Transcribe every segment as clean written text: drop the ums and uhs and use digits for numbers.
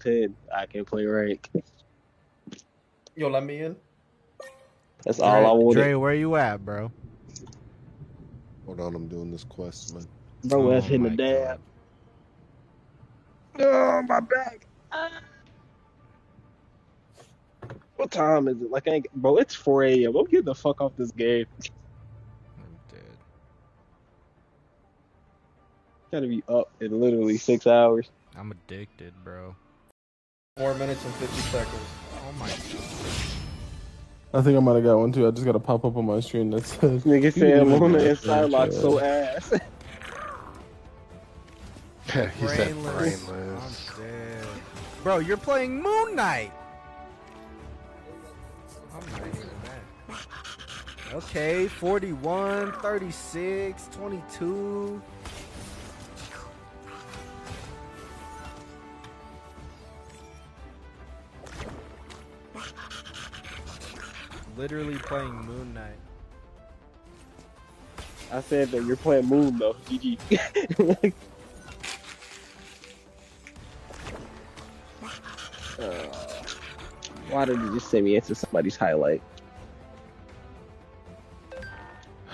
10. I can play rank. Yo, let me in. That's all I wanted. Dre, where you at, bro? Hold on, I'm doing this quest, man. Bro, that's hitting the my dab. God. Oh, my back. What time is it? Like, bro, it's 4 a.m. Go get the fuck off this game. I'm dead. Gotta be up in literally 6 hours. I'm addicted, bro. 4 minutes and 50 seconds. Oh my God. I think I might have got one too. I just got to pop up on my screen that says Nigga said Luna and Psylocke so ass. He said Brainless. brainless. I'm dead. Bro, you're playing Moon Knight. I'm not even mad. Okay, 41, 36, 22. Literally playing Moon Knight. I said that you're playing Moon though. GG. Why did you just send me into somebody's highlight?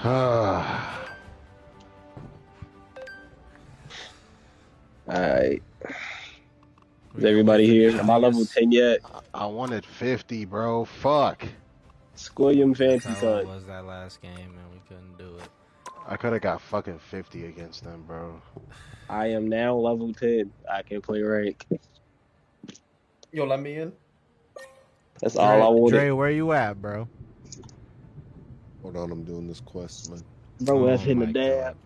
Alright. Is everybody here? Am I level 10 yet? I wanted 50, bro. Fuck. Squilliam Fancy That's how it Son. was that last game, and we couldn't do it. I could have got fucking 50 against them, bro. I am now level 10. I can play rank. Yo, let me in. That's all I wanted. Dre, where you at, bro? Hold on, I'm doing this quest, man. Bro, that's hitting my the dab.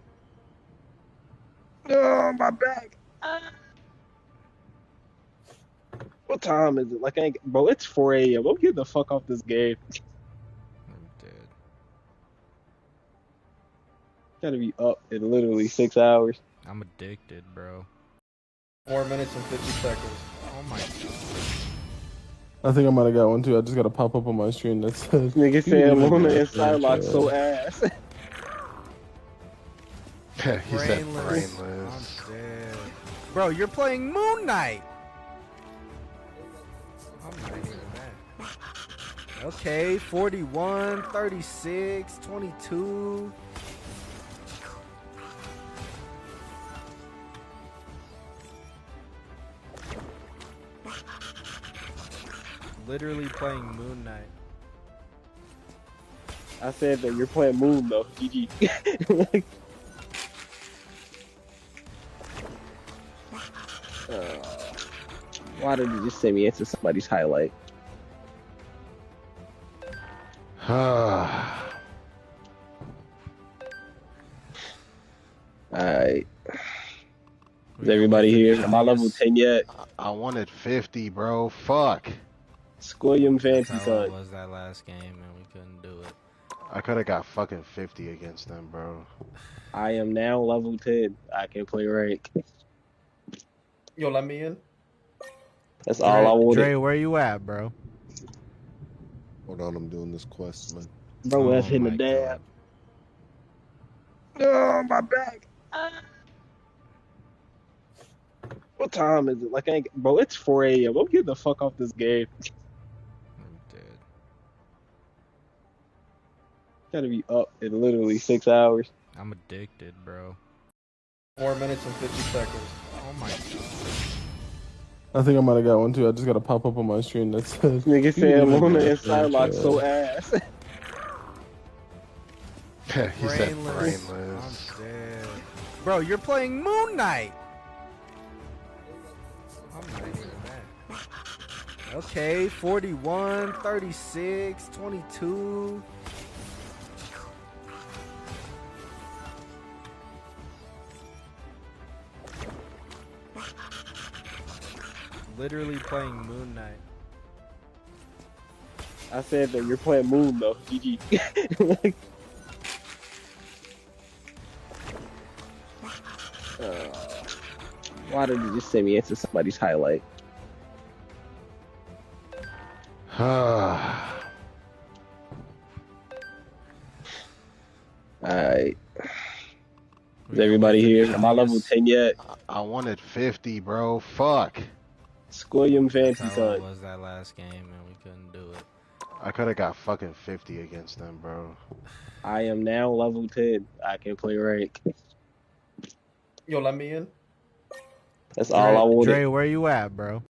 God. Oh, my back. What time is it? Like, bro, it's 4 a.m. Go get the fuck off this game. I'm dead. Gotta be up in literally 6 hours. I'm addicted, bro. 4 minutes and 50 seconds. Oh my God. I think I might have got one too. I just got to pop up on my screen that says Nigga said Luna and Psylocke so ass. He said Brainless. brainless. I'm dead. Bro, you're playing Moon Knight. I'm not even mad. Okay, 41, 36, 22. Literally playing Moon Knight. I said that you're playing Moon though. GG. Why did you just send me into somebody's highlight? Alright. Is everybody here? Am I level 10 yet? I wanted 50, bro. Fuck. Squilliam Fancy That's how it Son. was that last game, and we couldn't do it. I could have got fucking 50 against them, bro. I am now level 10. I can play rank. Yo, let me in. That's all I wanted. Dre, where you at, bro? Hold on, I'm doing this quest, man. Bro, that's hitting my the dab. God. Oh, my back. What time is it? Like, bro, it's 4 a.m. Go get the fuck off this game. I'm dead. Gotta be up in literally 6 hours. I'm addicted, bro. 4 minutes and 50 seconds. Oh my God. I think I might have got one too. I just got to pop up on my screen that says Nigga said Luna and Psylocke so ass. He said Brainless. brainless. I'm dead. Bro, you're playing Moon Knight. I'm not even mad. Okay, 41, 36, 22. Literally playing Moon Knight. I said that you're playing Moon though. GG. Why did you just send me into somebody's highlight? Alright. Is everybody here? Am I level 10 yet? I wanted 50, bro. Fuck. Squilliam Fancy That's how it Tut. was that last game, and we couldn't do it. I could have got fucking 50 against them, bro. I am now level 10. I can play rank. Yo, let me in. That's all I wanted. Dre, where you at, bro?